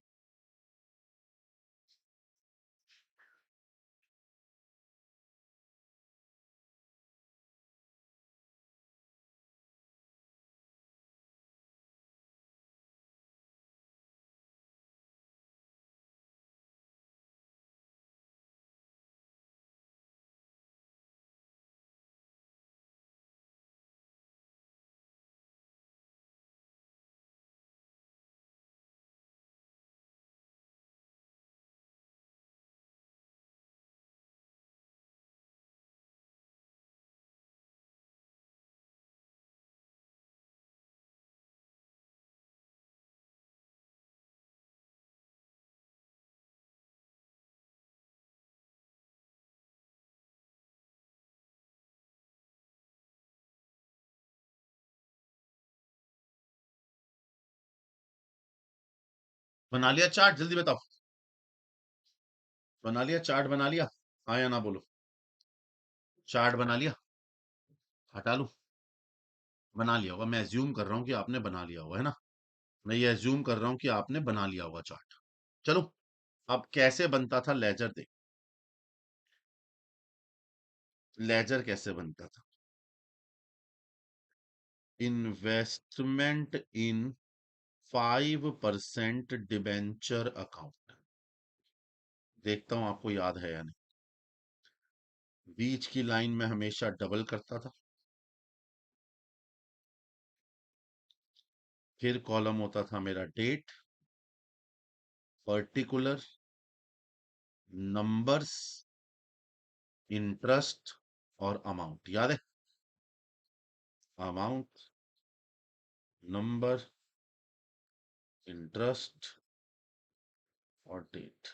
बना लिया चार्ट, जल्दी बताओ। बना लिया चार्ट, बना लिया। हाँ या ना बोलो। चार्ट बना लिया, हटा लूं। बना लिया होगा, मैं एज्यूम कर रहा हूँ कि आपने बना लिया होगा, है ना। मैं ये एज्यूम कर रहा हूँ कि आपने बना लिया होगा चार्ट। चलो, अब कैसे बनता था लेजर देख। लेजर कैसे बनता था। इन्वेस्टमेंट इन 5% डिबेंचर अकाउंट। देखता हूं आपको याद है या नहीं। बीच की लाइन में हमेशा डबल करता था, फिर कॉलम होता था मेरा डेट, पर्टिकुलर, नंबर्स, इंटरेस्ट और अमाउंट। याद है? अमाउंट, नंबर, इंटरेस्ट और date.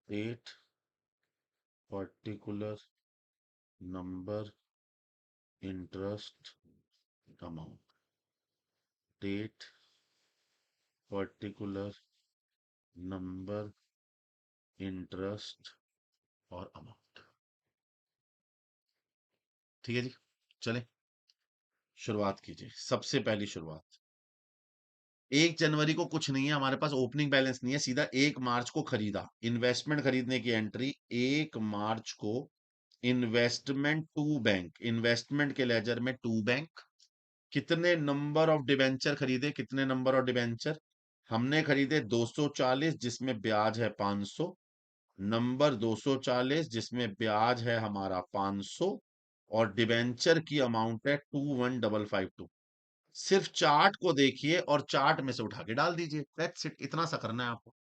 Date, particular, number, interest, amount. Date, particular, number, interest और अमाउंट। ठीक है जी, चले शुरुआत कीजिए। सबसे पहली शुरुआत, 1 जनवरी को कुछ नहीं है हमारे पास, ओपनिंग बैलेंस नहीं है, सीधा 1 मार्च को खरीदा, इन्वेस्टमेंट खरीदने की एंट्री 1 मार्च को। इन्वेस्टमेंट टू बैंक, इन्वेस्टमेंट के लेजर में टू बैंक। कितने नंबर ऑफ डिबेंचर खरीदे? कितने नंबर ऑफ डिबेंचर हमने खरीदे? 240, जिसमें ब्याज है 500। नंबर 240 जिसमें ब्याज है हमारा 500, और डिबेंचर की अमाउंट है 21552। सिर्फ चार्ट को देखिए और चार्ट में से उठा के डाल दीजिए, दैट्स इट, इतना सा करना है आपको।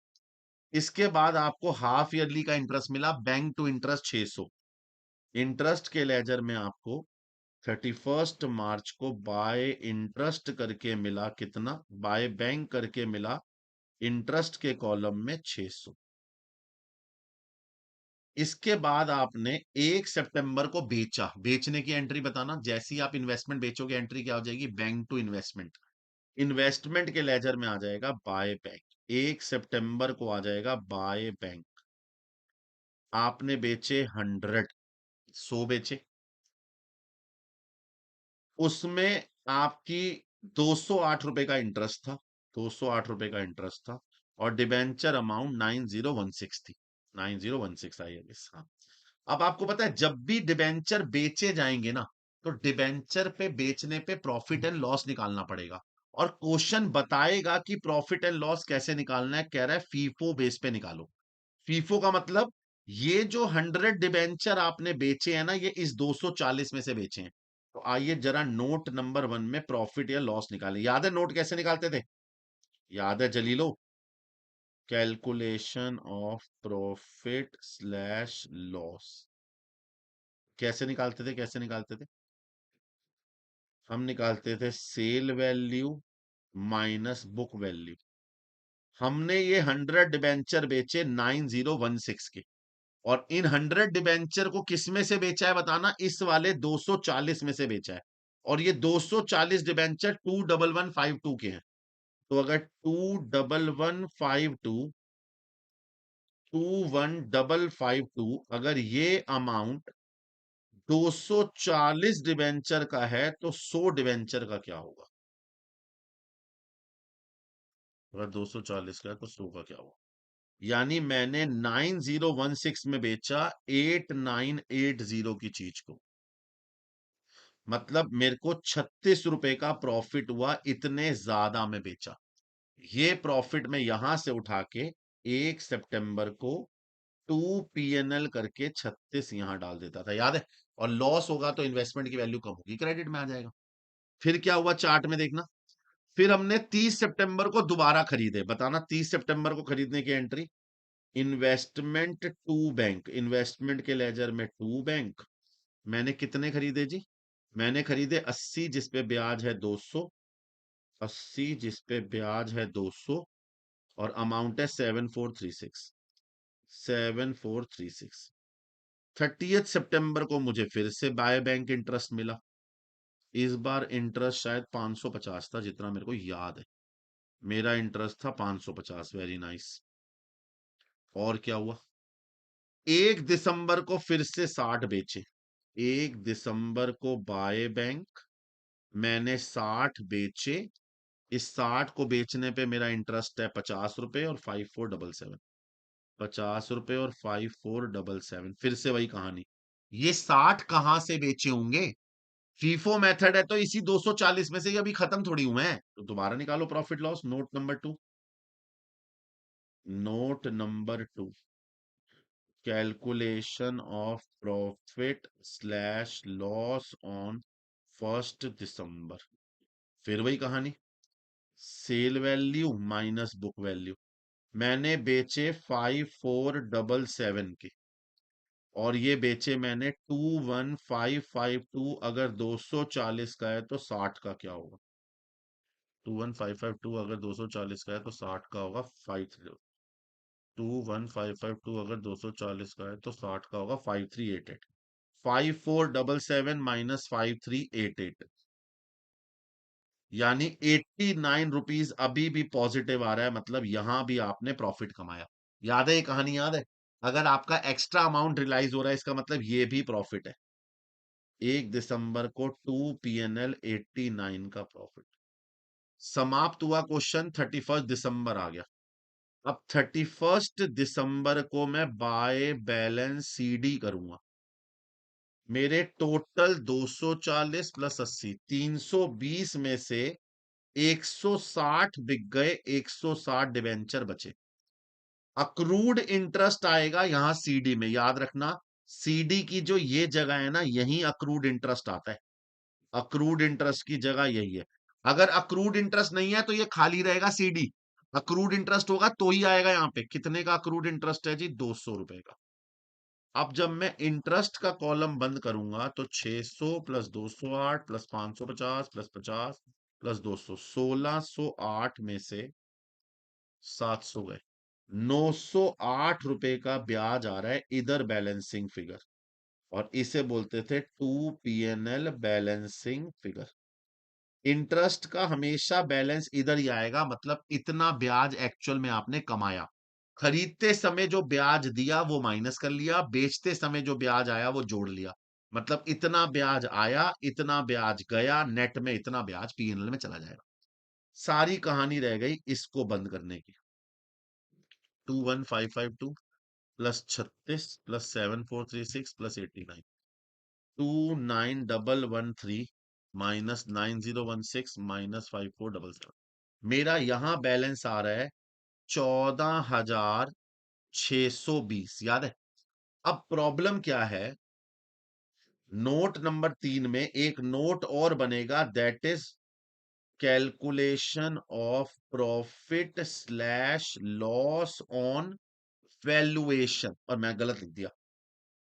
इसके बाद आपको हाफ ईयरली का इंटरेस्ट मिला, बैंक टू इंटरेस्ट 600। इंटरेस्ट के लेजर में आपको 31 मार्च को बाय इंटरेस्ट करके मिला, कितना? बाय बैंक करके मिला, इंटरेस्ट के कॉलम में 600। इसके बाद आपने 1 सितंबर को बेचा, बेचने की एंट्री बताना। जैसे ही आप इन्वेस्टमेंट बेचोगे, एंट्री क्या हो जाएगी? Bank to investment. इन्वेस्टमेंट के लेजर में आ जाएगा बाय बैंक, 1 सितंबर को आ जाएगा बाय बैंक। आपने बेचे 100 बेचे, उसमें आपकी 208 रुपए का इंटरेस्ट था, 208 रुपए का इंटरेस्ट था, और डिबेंचर अमाउंट 9016 थी, 9016 आई है इस। हाँ, अब आपको पता है जब भी डिबेंचर बेचे जाएंगे ना, तो डिबेंचर पे बेचने पे प्रॉफिट एंड लॉस निकालना पड़ेगा। और क्वेश्चन बताएगा कि प्रॉफिट एंड लॉस कैसे निकालना है, कह रहा है फीफो बेस पे निकालो। फीफो का मतलब, ये जो 100 डिबेंचर आपने बेचे हैं ना, ये इस 240 में से बेचे हैं। तो आइए जरा नोट नंबर 1 में प्रॉफिट या लॉस निकालें। याद है नोट कैसे निकालते थे? याद है जलीलो? Calculation of profit slash loss. कैसे निकालते थे? कैसे निकालते थे? हम निकालते थे sale value minus book value. हमने ये 100 डिबेंचर बेचे 9016 के, और इन 100 डिबेंचर को किस में से बेचा है बताना? इस वाले 240 में से बेचा है। और ये 240 डिबेंचर 21152 के हैं। तो अगर 21152 अगर ये अमाउंट 240 डिबेंचर का है, तो 100 डिबेंचर का क्या होगा? अगर 240 का है तो 100 का क्या होगा? यानी मैंने 9016 में बेचा 8980 की चीज को, मतलब मेरे को 36 रुपए का प्रॉफिट हुआ, इतने ज्यादा में बेचा। ये प्रॉफिट में यहां से उठा के 1 सितंबर को 2 PNL करके 36 यहां डाल देता था, याद है? और लॉस होगा तो इन्वेस्टमेंट की वैल्यू कम होगी, क्रेडिट में आ जाएगा। फिर क्या हुआ चार्ट में देखना। फिर हमने 30 सितंबर को दोबारा खरीदे, बताना 30 सितंबर को खरीदने की entry. Investment to bank, investment के लेजर में टू बैंक। मैंने कितने खरीदे जी? मैंने खरीदे 80 जिसपे ब्याज है 200, 80 जिसपे ब्याज है 200, और अमाउंट है 7436, 7436। 30 सितंबर को मुझे फिर से बाय बैंक इंटरेस्ट मिला। इस बार इंटरेस्ट शायद 550 था, जितना मेरे को याद है। मेरा इंटरेस्ट था 550, वेरी नाइस। और क्या हुआ? 1 दिसंबर को फिर से 60 बेचे, 1 दिसंबर को बाय बैंक मैंने 60 बेचे। इस 60 को बेचने पे मेरा इंटरेस्ट है 50 रुपए और 5477, 50 रुपए और 5477। फिर से वही कहानी, ये 60 कहां से बेचे होंगे? फीफो मेथड है तो इसी 240 में से, ये अभी खत्म थोड़ी हुए हैं, तो दोबारा निकालो profit loss. Note number 2, note number 2, calculation of profit slash loss on 1 दिसंबर, फिर वही कहानी, sale value minus book value. मैंने बेचे 5477 के, और ये बेचे मैंने 21552। अगर 240 का है तो 60 का क्या होगा? 21552 अगर 240 का है तो 60 का होगा 53। 21552 अगर 240 का है तो 60 का होगा 5388। 5477 माइनस 5388, यानी 89 रुपीज अभी भी पॉजिटिव आ रहा है, मतलब यहां भी आपने प्रॉफिट कमाया। याद है ये कहानी, याद है? अगर आपका एक्स्ट्रा अमाउंट रियलाइज हो रहा है, इसका मतलब ये भी प्रॉफिट है। 1 दिसंबर को 2 PNL 89 का प्रॉफिट। समाप्त हुआ क्वेश्चन, 31 दिसंबर आ गया। अब 31 दिसंबर को मैं बाय बैलेंस सीडी करूंगा। मेरे टोटल 240 प्लस 80 320 में से 160 बिक गए, 160 डिवेंचर बचे। अक्रूड इंटरेस्ट आएगा यहां सीडी में, याद रखना। सीडी की जो ये जगह है ना, यही अक्रूड इंटरेस्ट आता है। अक्रूड इंटरेस्ट की जगह यही है। अगर अक्रूड इंटरेस्ट नहीं है तो ये खाली रहेगा सीडी। अक्रूड इंटरेस्ट होगा तो ही आएगा यहाँ पे। कितने का अक्रूड इंटरेस्ट है जी? 200 रुपए का। अब जब मैं इंटरेस्ट का कॉलम बंद करूंगा तो 600 प्लस 208 प्लस 550 प्लस 50 प्लस 200, 1608 में से 700 गए। 908 रुपए का ब्याज आ रहा है इधर बैलेंसिंग फिगर, और इसे बोलते थे 2 PNL बैलेंसिंग फिगर। इंटरेस्ट का हमेशा बैलेंस इधर ही आएगा, मतलब इतना ब्याज एक्चुअल में आपने कमाया। खरीदते समय जो ब्याज दिया वो माइनस कर लिया, बेचते समय जो ब्याज आया वो जोड़ लिया। मतलब इतना ब्याज आया, इतना ब्याज गया, नेट में इतना ब्याज पीएनएल में चला जाएगा। सारी कहानी रह गई इसको बंद करने की। 21552 plus 36 plus 7436 plus 89, 29113 minus 9016 minus 5477। मेरा यहां बैलेंस आ रहा है 14,620। याद है? अब प्रॉब्लम क्या है, नोट नंबर 3 में एक नोट और बनेगा, that is calculation of profit slash loss on valuation, और मैं गलत लिख दिया।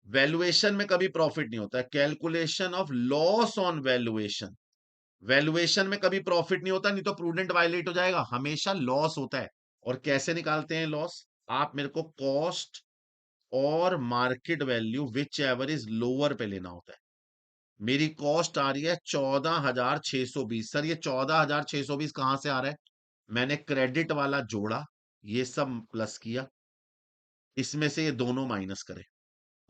वैल्यूएशन में कभी प्रॉफिट नहीं होता है, calculation of loss on valuation. Valuation में कभी प्रॉफिट नहीं होता, नहीं तो प्रूडेंट वायलेट हो जाएगा, हमेशा लॉस होता है। और कैसे निकालते हैं लॉस? आप मेरे को कॉस्ट और market value which ever is lower पे लेना होता है। मेरी कॉस्ट आ रही है 14,620। सर ये 14,620 कहां से आ रहा है? मैंने क्रेडिट वाला जोड़ा, ये सब प्लस किया, इसमें से ये दोनों माइनस करे।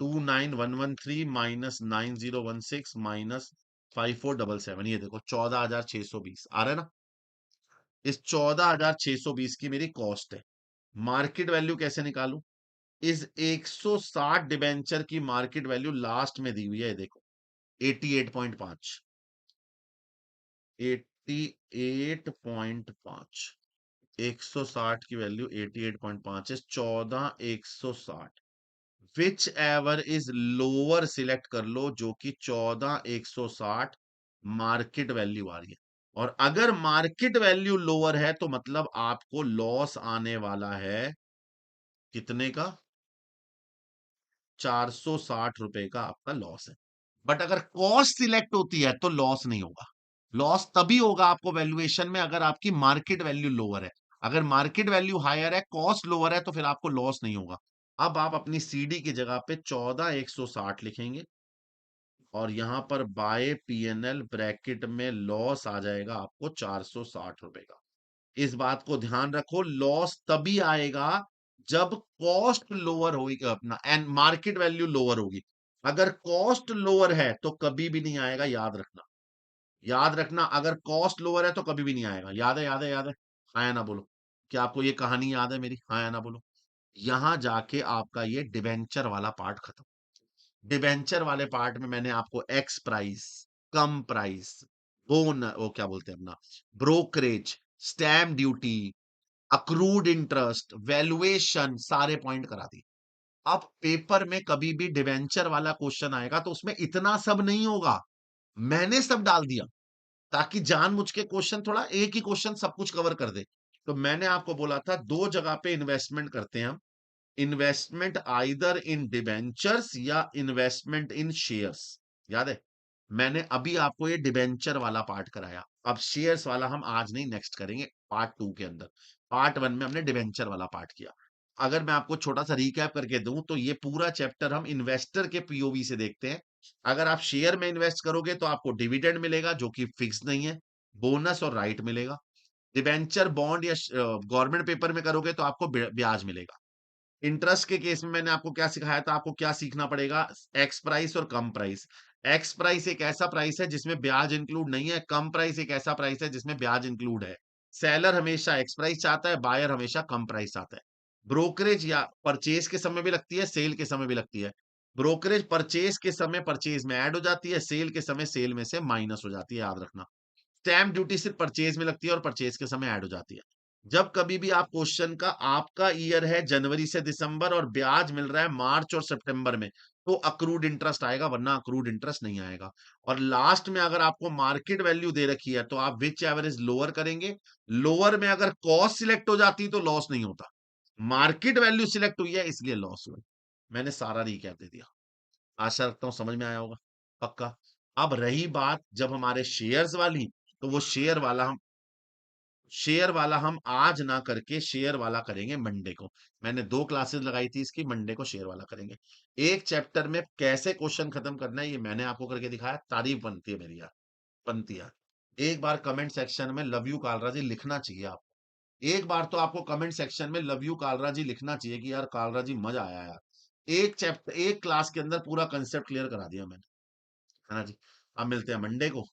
29,113 माइनस 9016 माइनस 5477, ये देखो 14,620 आ रहा है ना। इस 14,620 की मेरी कॉस्ट है। मार्केट वैल्यू कैसे निकालू? इस 160 डिबेंचर की मार्केट वैल्यू लास्ट में दी हुई है, देखो 88.5। 88.5, 160 की वैल्यू 88.5 है। 14,160, which ever is lower select कर लो, जो कि 14,160 मार्केट वैल्यू आ रही है। और अगर मार्केट वैल्यू लोअर है तो मतलब आपको लॉस आने वाला है कितने का? 460 रुपए का आपका लॉस है। बट अगर कॉस्ट सिलेक्ट होती है तो लॉस नहीं होगा। लॉस तभी होगा आपको वैल्यूएशन में अगर आपकी मार्केट वैल्यू लोअर है। अगर मार्केट वैल्यू हायर है, कॉस्ट लोअर है, तो फिर आपको लॉस नहीं होगा। अब आप अपनी सीडी की जगह पे 14,160 लिखेंगे, और यहां पर बाय पीएनएल ब्रैकेट में लॉस आ जाएगा आपको 460 रुपए का। इस बात को ध्यान रखो, लॉस तभी आएगा जब कॉस्ट लोअर होगी अपना एंड मार्केट वैल्यू लोअर होगी। अगर कॉस्ट लोअर है तो कभी भी नहीं आएगा, याद रखना। याद रखना, अगर कॉस्ट लोअर है तो कभी भी नहीं आएगा। याद है? याद है? याद है? हाँ या ना बोलो। क्या आपको ये कहानी याद है मेरी? हाँ या ना बोलो। यहां जाके आपका ये डिबेंचर वाला पार्ट खत्म। डिबेंचर वाले पार्ट में मैंने आपको एक्स प्राइस, कम प्राइस, बोन वो क्या बोलते हैं अपना, brokerage, stamp duty, accrued interest, valuation, सारे पॉइंट करा दिए। अब पेपर में कभी भी डिवेंचर वाला क्वेश्चन आएगा तो उसमें इतना सब नहीं होगा। मैंने सब डाल दिया ताकि जानबूझ के क्वेश्चन थोड़ा एक ही क्वेश्चन सब कुछ कवर कर दे। तो मैंने आपको बोला था 2 जगह पे इन्वेस्टमेंट करते हैं हम। इन्वेस्टमेंट आइदर इन डिबेंचर्स या इन्वेस्टमेंट इन शेयर्स। याद है? मैंने अभी आपको ये डिबेंचर वाला पार्ट कराया। अब शेयर्स वाला हम आज नहीं, नेक्स्ट करेंगे पार्ट 2 के अंदर। पार्ट 1 में हमने डिबेंचर वाला पार्ट किया। अगर मैं आपको छोटा-सा रिकैप करके दूं तो ये पूरा चैप्टर हम इन्वेस्टर के पीओवी से देखते हैं। अगर आप शेयर में इन्वेस्ट करोगे तो आपको डिविडेंड मिलेगा जो कि फिक्स नहीं है, बोनस और राइट मिलेगा। डिबेंचर, बॉन्ड या गवर्नमेंट पेपर में करोगे तो आपको ब्याज मिलेगा। इंटरेस्ट के केस में मैंने आपको क्या सिखाया था, आपको क्या सीखना पड़ेगा, एक्स प्राइस और कम प्राइस। एक्स प्राइस एक ऐसा प्राइस है जिसमें ब्याज इंक्लूड नहीं है, कम प्राइस एक ऐसा प्राइस है जिसमें ब्याज इंक्लूड है। सेलर हमेशा एक्स प्राइस चाहता है, बायर हमेशा कम प्राइस चाहता है। ब्रोकरेज या परचेज के समय भी लगती है, सेल के समय भी लगती है। ब्रोकरेज परचेज के समय परचेज में ऐड हो जाती है, सेल के समय सेल में से माइनस हो जाती है, याद रखना। स्टैम्प ड्यूटी सिर्फ परचेज में लगती है और परचेज के समय ऐड हो जाती है। जब कभी भी आप क्वेश्चन का, आपका ईयर है जनवरी से दिसंबर और ब्याज मिल रहा है मार्च और सितंबर में, तो अक्रूड इंटरेस्ट आएगा, वरना अक्रूड इंटरेस्ट नहीं आएगा। और लास्ट में अगर आपको मार्केट वैल्यू दे रखी है तो आप विच एवरेज लोअर करेंगे। लोअर में अगर कॉस्ट सिलेक्ट हो जाती तो लॉस नहीं होता, मार्केट वैल्यू सिलेक्ट हुई है इसलिए लॉस हुआ। मैंने सारा रिकैप दे दिया, आशा रखता हूं समझ में आया होगा। पक्का। अब रही बात जब हमारे शेयर्स वाली, तो वो शेयर वाला हम आज ना करके शेयर वाला करेंगे मंडे को। मैंने 2 क्लासेस लगाई थी इसकी, मंडे को शेयर वाला करेंगे। एक चैप्टर में कैसे क्वेश्चन खत्म करना है ये मैंने आपको करके दिखाया, तारीफ बनती है मेरी यार, बनती है यार। एक बार कमेंट सेक्शन में लव यू कालरा जी लिखना चाहिए आपको। एक बार तो आपको कमेंट सेक्शन में लव यू कालरा जी लिखना चाहिए कि यार कालरा जी मजा आया यार। एक क्लास के अंदर पूरा कंसेप्ट क्लियर करा दिया मैंने, है ना जी। अब मिलते हैं मंडे को।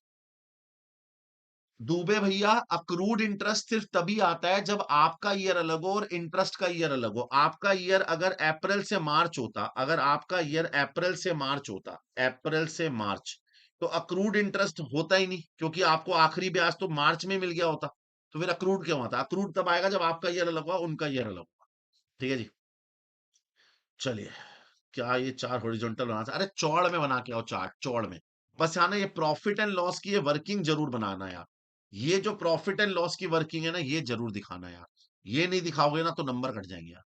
दुबे भैया, अक्रूड इंटरेस्ट सिर्फ तभी आता है जब आपका ईयर अलग हो और इंटरेस्ट का ईयर अलग हो। आपका ईयर अगर अप्रैल से मार्च होता, अगर आपका ईयर अप्रैल से मार्च होता, अप्रैल से मार्च, तो अक्रूड इंटरेस्ट होता ही नहीं, क्योंकि आपको आखिरी ब्याज तो मार्च में मिल गया होता। तो फिर अक्रूड क्यों आता? अक्रूड तब आएगा जब आपका ईयर अलग हुआ, उनका ईयर अलग हुआ। ठीक है जी। चलिए, क्या ये चार हॉरिजॉन्टल बनाना था? अरे चौड़ में बना के आओ चार्ट, चौड़ में। बस यहाँ ना ये प्रॉफिट एंड लॉस की ये वर्किंग जरूर बनाना है यार। ये जो प्रॉफिट एंड लॉस की वर्किंग है ना, ये जरूर दिखाना है यार। ये नहीं दिखाओगे ना तो नंबर कट जाएंगे यार।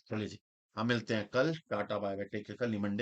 चलिए जी। हम मिलते हैं कल। Tata bye bye, take care. कल नहीं, मंडे।